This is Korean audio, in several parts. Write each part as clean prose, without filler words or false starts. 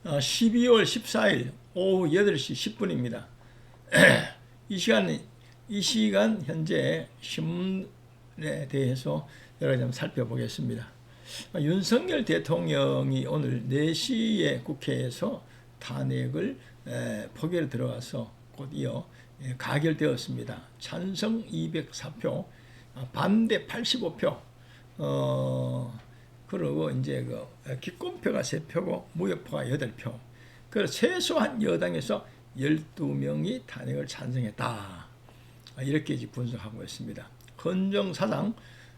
12월 14일 오후 8시 10분입니다. 이 시간 현재 신문에 대해서 여러 가지 한번 살펴보겠습니다. 윤석열 대통령이 오늘 4시에 국회에서 탄핵을 표결에 들어가서 곧 이어 가결되었습니다. 찬성 204표, 반대 85표, 그리고 이제 기권표가 3표고 무효표가 8표. 그래서 최소한 여당에서 12명이 탄핵을 찬성했다. 이렇게 이제 분석하고 있습니다. 헌정사상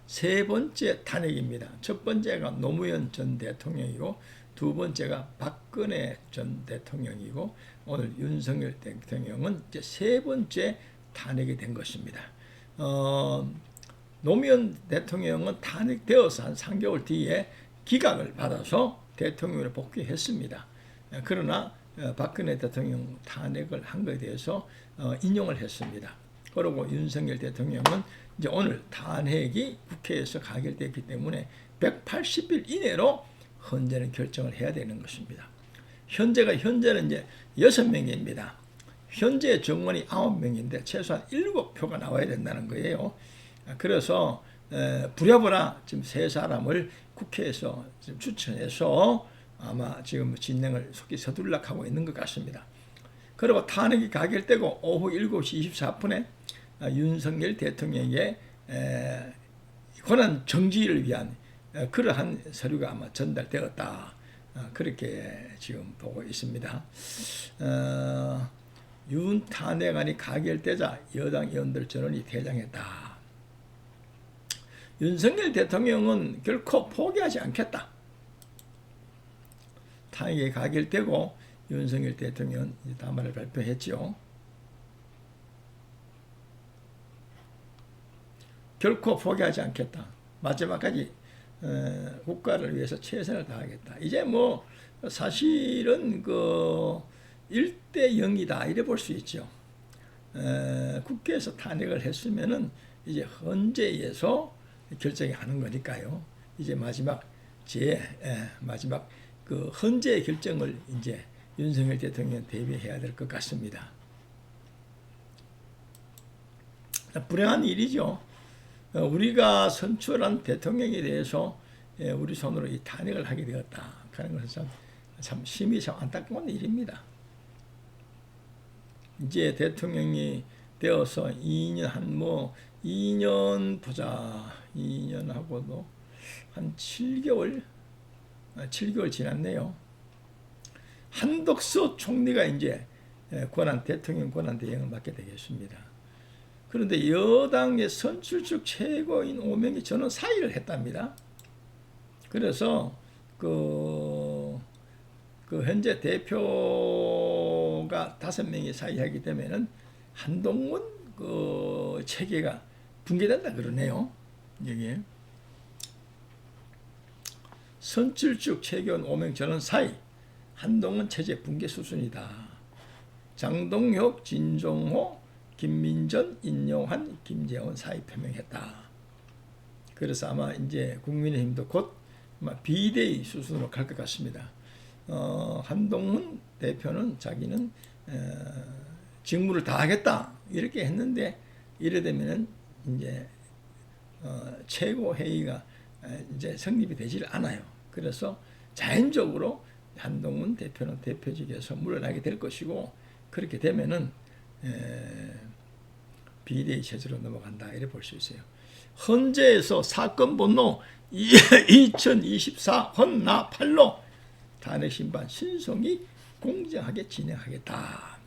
3번째 탄핵입니다. 첫 번째가 노무현 전 대통령이고 두 번째가 박근혜 전 대통령이고 오늘 윤석열 대통령은 이제 3번째 탄핵이 된 것입니다. 노무현 대통령은 탄핵되어서 한 3개월 뒤에 기각을 받아서 대통령으로 복귀했습니다. 그러나 박근혜 대통령 탄핵을 한 것에 대해서 인용을 했습니다. 그리고 윤석열 대통령은 이제 오늘 탄핵이 국회에서 가결됐기 때문에 180일 이내로 헌재는 결정을 해야 되는 것입니다. 현재는 이제 6명입니다. 현재 정원이 9명인데 최소한 7표가 나와야 된다는 거예요. 그래서 부랴부랴 지금 3사람을 국회에서 지금 추천해서 아마 지금 진행을 속히 서둘러하고 있는 것 같습니다. 그리고 탄핵이 가결되고 오후 7시 24분에 윤석열 대통령에게 권한 정지를 위한 그러한 서류가 아마 전달되었다. 그렇게 지금 보고 있습니다. 윤 탄핵안이 가결되자 여당 의원들 전원이 퇴장했다. 윤석열 대통령은 결코 포기하지 않겠다. 탄핵이 가결되고 윤석열 대통령은 담화를 발표했죠. 결코 포기하지 않겠다. 마지막까지 국가를 위해서 최선을 다하겠다. 이제 뭐 사실은 1대 0이다 이래 볼 수 있죠. 국회에서 탄핵을 했으면은 이제 헌재에서 결정이 하는 거니까요. 이제 마지막 헌재의 결정을 이제 윤석열 대통령 대비해야 될 것 같습니다. 불행한 일이죠. 우리가 선출한 대통령에 대해서 우리 손으로 이 탄핵을 하게 되었다 하는 것은 참 심히 참 안타까운 일입니다. 이제 대통령이 되어서 2년 보자. 2년하고도 한 7개월 지났네요. 한덕수 총리가 이제 대통령 권한 대행을 맡게 되겠습니다. 그런데 여당의 선출직 최고인 5명이 저는 사의를 했답니다. 그래서 현재 대표가 5명이 사의하기 때문에는 한동훈 체계가 붕괴된다 그러네요. 여기에 선출직 최고인 5명 저는 사의, 한동훈 체제 붕괴 수순이다. 장동혁, 진종호, 김민전, 인용환, 김재원 사의 표명했다. 그래서 아마 이제 국민의힘도 곧 비대위 수순으로 갈 것 같습니다. 한동훈 대표는 자기는 직무를 다하겠다 이렇게 했는데 이래 되면은 이제 최고회의가 이제 성립이 되질 않아요. 그래서 자연적으로 한동훈 대표는 대표직에서 물러나게 될 것이고 그렇게 되면은 비대위 체제로 넘어간다 이렇게 볼 수 있어요. 헌재에서 사건 번호 2024 헌나 8로 탄핵 심판 신속히 공정하게 진행하겠다.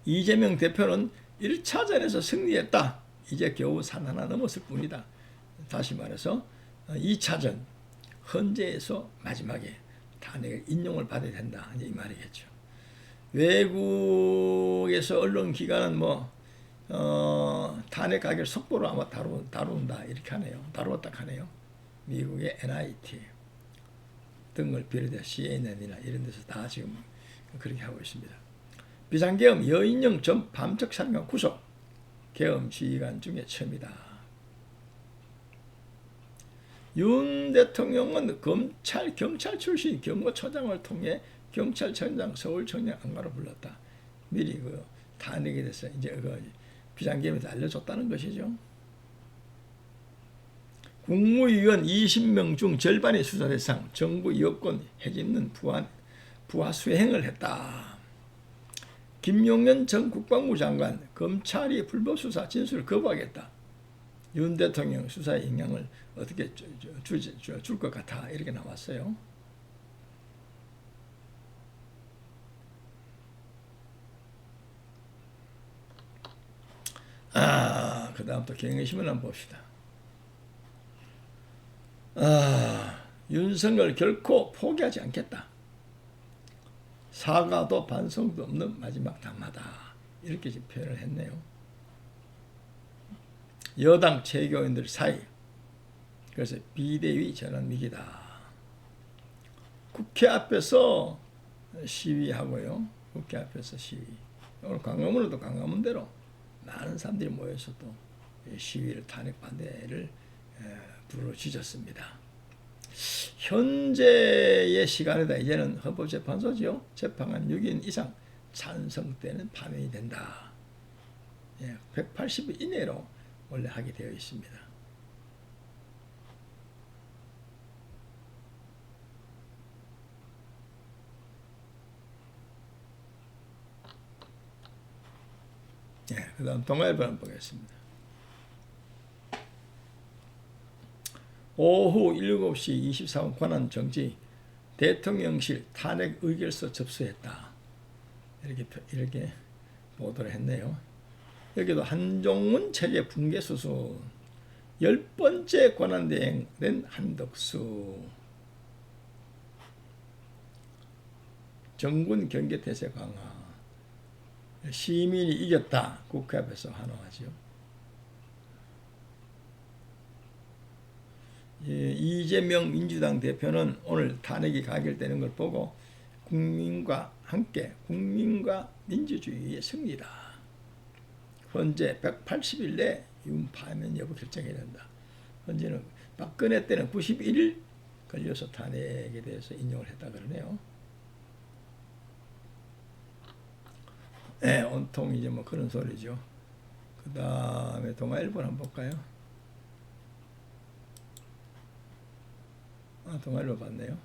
이재명 대표는 1차전에서 승리했다. 이제 겨우 산 하나 넘었을 뿐이다. 다시 말해서 2차전 헌재에서 마지막에 탄핵의 인용을 받아야 된다. 이 말이겠죠. 외국에서 언론기관은 탄핵 가결 속보로 아마 다룬다 이렇게 하네요. 다루었다 하네요. 미국의 NIT 등을 비롯해 CNN이나 이런 데서 다 지금 그렇게 하고 있습니다. 비상계엄 여인영 전 밤적사령관 구속 계엄 지휘관 중에 처음이다. 윤 대통령은 검찰, 경찰 출신 경호처장을 통해 경찰청장, 서울청장 안가로 불렀다. 미리 그 탄핵에 대해서 이제 그 비상계엄에서 알려줬다는 것이죠. 국무위원 20명 중 절반이 수사 대상, 정부 여권 해짓는 부하 수행을 했다. 김용현 전 국방부 장관, 검찰이 불법 수사 진술을 거부하겠다. 윤 대통령 수사에 영향을 어떻게 줄 것 같아. 이렇게 나왔어요. 그 다음 또 경향신문 한번 봅시다. 윤석열 결코 포기하지 않겠다. 사과도 반성도 없는 마지막 담화다. 이렇게 지금 표현을 했네요. 여당 최고위원들 사이, 그래서 비대위 전환 위기다. 국회 앞에서 시위하고요. 국회 앞에서 시위. 오늘 광화문에도 광화문대로 많은 사람들이 모여서 또 시위를, 탄핵 반대를 부르짖었습니다. 현재의 시간에다 이제는 헌법재판소죠. 재판관 6인 이상 찬성 때는 파면이 된다. 180일 이내로 원래 하게 되어 있습니다. 그 다음 동아일보 한번 보겠습니다. 오후 7시 24분 권한정지, 대통령실 탄핵 의결서 접수했다. 이렇게 보도를 했네요. 여기도 한종훈 체제 붕괴 수순, 10번째 권한대행된 한덕수, 정군 경계태세 강화, 시민이 이겼다. 국회 앞에서 환호하죠. 이재명 민주당 대표는 오늘 탄핵이 가결되는 걸 보고 국민과 함께 국민과 민주주의의 승리다. 현재 180일 내 윤 파면 여부 결정해야 된다. 현재는 박근혜 때는 91일 걸려서 탄핵에 대해서 인용을 했다 그러네요. 온통 이제 뭐 그런 소리죠. 그 다음에 동아일보 한번 볼까요? 동아일보 봤네요.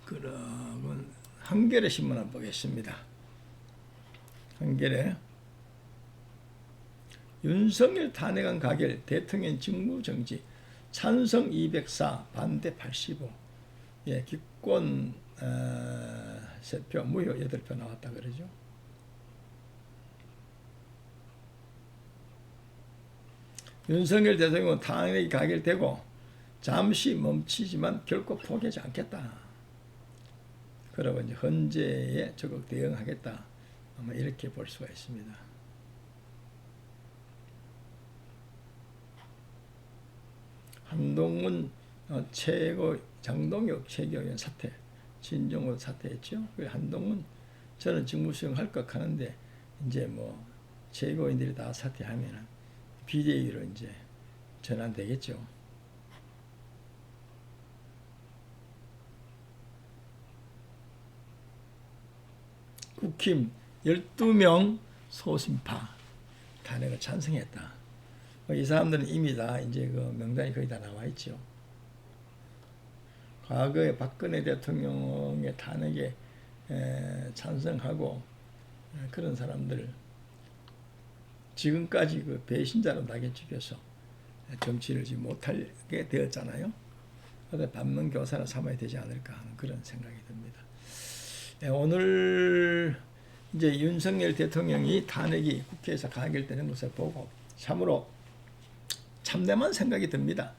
그러면 한겨레 신문 한번 보겠습니다. 한겨레. 윤석열 탄핵안 가결, 대통령 직무정지, 찬성 204, 반대 85. 기권 3표, 무효 8표 나왔다 그러죠. 윤석열 대통령은 탄핵이 가결되고 잠시 멈추지만 결코 포기하지 않겠다. 그러고 이제 헌재에 적극 대응하겠다. 아마 이렇게 볼 수가 있습니다. 한동훈 장동혁 최고위원 사퇴, 진정호 사퇴했죠. 한동훈 저는 직무 수행할 것 하는데 이제 뭐 최고위원들이 다 사퇴하면은 비대위로 이제 전환되겠죠. 국힘 12명 소심파 탄핵을 찬성했다. 이 사람들은 이미 다 이제 그 명단이 거의 다 나와 있죠. 과거에 박근혜 대통령의 탄핵에 찬성하고 그런 사람들 지금까지 그 배신자로 낙인 찍혀서 정치를 지금 못하게 되었잖아요. 그래서 반면교사를 삼아야 되지 않을까 하는 그런 생각이 듭니다. 오늘 이제 윤석열 대통령이 탄핵이 국회에서 가결되는 것을 보고 참으로 참담한 생각이 듭니다.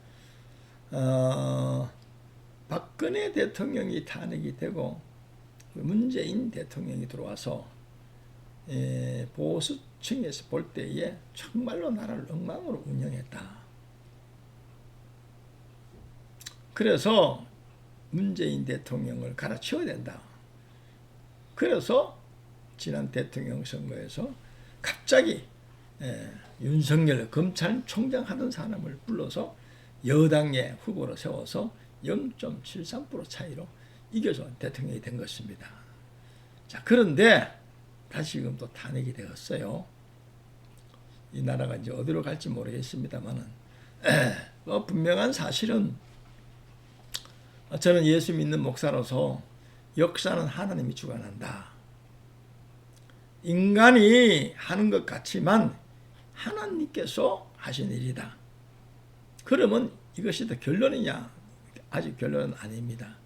박근혜 대통령이 탄핵이 되고 문재인 대통령이 들어와서 보수층에서 볼 때에 정말로 나라를 엉망으로 운영했다. 그래서 문재인 대통령을 갈아치워야 된다. 그래서 지난 대통령 선거에서 갑자기 윤석열 검찰총장 하던 사람을 불러서 여당의 후보로 세워서 0.73% 차이로 이겨서 대통령이 된 것입니다. 자, 그런데 다시금 또 탄핵이 되었어요. 이 나라가 이제 어디로 갈지 모르겠습니다만은 분명한 사실은 저는 예수 믿는 목사로서 역사는 하나님이 주관한다. 인간이 하는 것 같지만 하나님께서 하신 일이다. 그러면 이것이 더 결론이냐? 아직 결론은 아닙니다.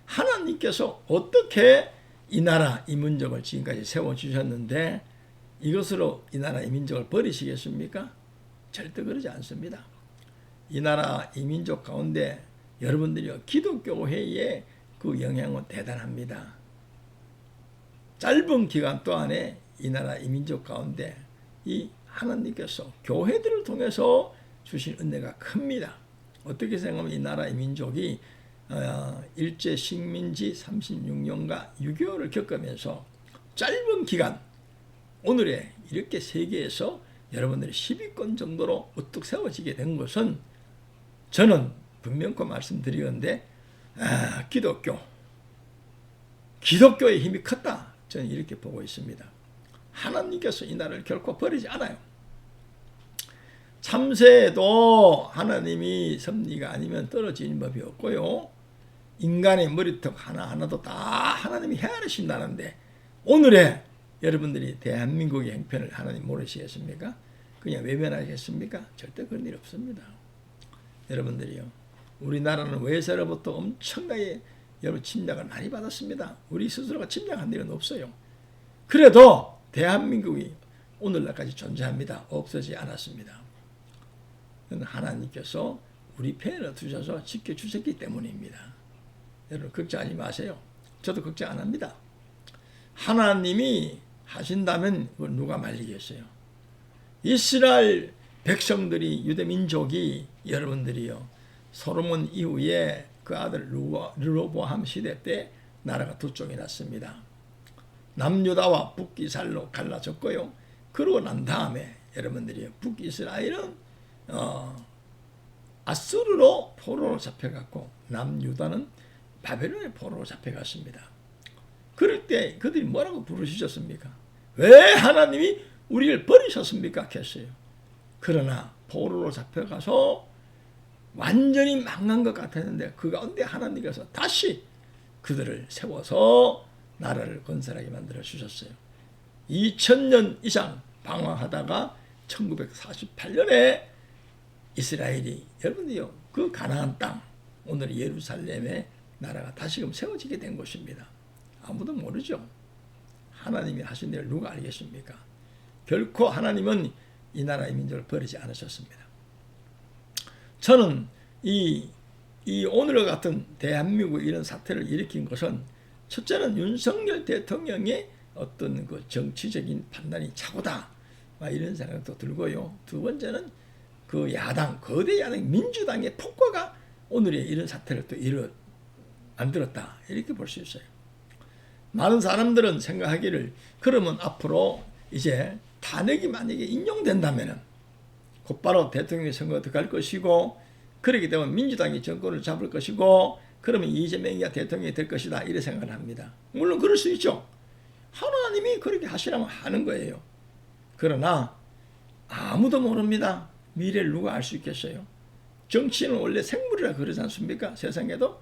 하나님께서 어떻게 이 나라, 이 민족을 지금까지 세워주셨는데 이것으로 이 나라, 이 민족을 버리시겠습니까? 절대 그러지 않습니다. 이 나라, 이 민족 가운데 여러분들이 기독교회의 그 영향은 대단합니다. 짧은 기간 동안에 이 나라, 이 민족 가운데 이 하나님께서 교회들을 통해서 주신 은혜가 큽니다. 어떻게 생각하면 이 나라, 이 민족이 일제 식민지 36년과 6.25를 겪으면서 짧은 기간 오늘에 이렇게 세계에서 여러분들이 10위권 정도로 우뚝 세워지게 된 것은 저는 분명코 말씀드리건데 기독교의 힘이 컸다. 저는 이렇게 보고 있습니다. 하나님께서 이 나라를 결코 버리지 않아요. 참새도 하나님이 섭리가 아니면 떨어지는 법이 없고요. 인간의 머리털 하나하나도 다 하나님이 헤아리신다는데 오늘의 여러분들이 대한민국의 형편을 하나님 모르시겠습니까? 그냥 외면하겠습니까? 절대 그런 일 없습니다. 여러분들이요. 우리나라는 외세로부터 엄청나게 여러분 침략을 많이 받았습니다. 우리 스스로가 침략한 일은 없어요. 그래도 대한민국이 오늘날까지 존재합니다. 없어지지 않았습니다. 하나님께서 우리 편에 두셔서 지켜주셨기 때문입니다. 여러분 걱정하지 마세요. 저도 걱정 안 합니다. 하나님이 하신다면 누가 말리겠어요. 이스라엘 백성들이 유대 민족이 여러분들이요 솔로몬 이후에 그 아들 르호보암 시대 때 나라가 두 쪽이 났습니다. 남유다와 북이스라엘로 갈라졌고요. 그러고 난 다음에 여러분들이 북이스라엘은 아수르로 포로로 잡혀갔고 남유다는 바벨론의 포로로 잡혀갔습니다. 그럴 때 그들이 뭐라고 부르시셨습니까? 왜 하나님이 우리를 버리셨습니까? 했어요. 그러나 포로로 잡혀가서 완전히 망한 것 같았는데 그 가운데 하나님께서 다시 그들을 세워서 나라를 건설하게 만들어 주셨어요. 2000년 이상 방황하다가 1948년에 이스라엘이 여러분들이요 그 가나안 땅 오늘 예루살렘의 나라가 다시금 세워지게 된 것입니다. 아무도 모르죠. 하나님이 하신 일을 누가 알겠습니까? 결코 하나님은 이 나라의 민족을 버리지 않으셨습니다. 저는 이 오늘과 같은 대한민국 이런 사태를 일으킨 것은 첫째는 윤석열 대통령의 어떤 그 정치적인 판단이 착오다 이런 생각도 들고요. 두 번째는 그 야당 거대 야당 민주당의 폭거가 오늘의 이런 사태를 또 만들었다 이렇게 볼 수 있어요. 많은 사람들은 생각하기를 그러면 앞으로 이제 탄핵이 만약에 인용된다면 곧바로 대통령 선거가 들어갈 것이고 그렇게 되면 민주당이 정권을 잡을 것이고 그러면 이재명이 대통령이 될 것이다 이렇게 생각을 합니다. 물론 그럴 수 있죠. 하나님이 그렇게 하시라면 하는 거예요. 그러나 아무도 모릅니다. 미래를 누가 알 수 있겠어요? 정치는 원래 생물이라 그러지 않습니까? 세상에도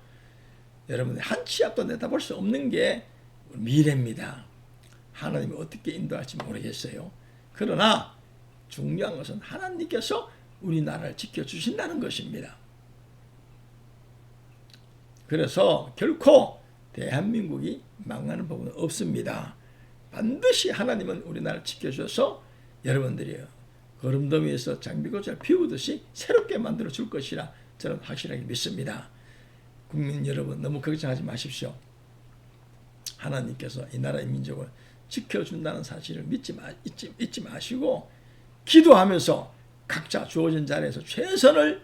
여러분들 한 치 앞도 내다볼 수 없는 게 미래입니다. 하나님이 어떻게 인도할지 모르겠어요. 그러나 중요한 것은 하나님께서 우리나라를 지켜주신다는 것입니다. 그래서 결코 대한민국이 망하는 법은 없습니다. 반드시 하나님은 우리나라를 지켜주셔서 여러분들이 거름더미에서 장비꽃을 피우듯이 새롭게 만들어 줄 것이라 저는 확실하게 믿습니다. 국민 여러분 너무 걱정하지 마십시오. 하나님께서 이 나라의 민족을 지켜준다는 사실을 잊지 마시고 기도하면서 각자 주어진 자리에서 최선을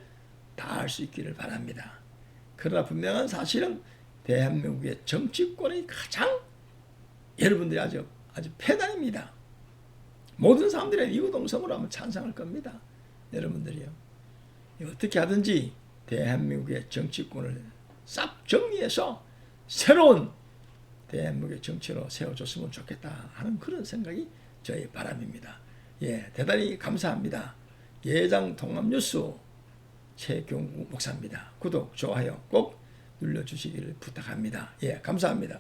다할 수 있기를 바랍니다. 그러나 분명한 사실은 대한민국의 정치권이 가장 여러분들이 아주 패단입니다. 모든 사람들이 이구동성으로 하면 찬성할 겁니다. 여러분들이요. 어떻게 하든지 대한민국의 정치권을 싹 정리해서 새로운 대한민국의 정치로 세워줬으면 좋겠다 하는 그런 생각이 저의 바람입니다. 예, 대단히 감사합니다. 예장 통합뉴스 최경구 목사입니다. 구독, 좋아요 꼭 눌러주시기를 부탁합니다. 예, 감사합니다.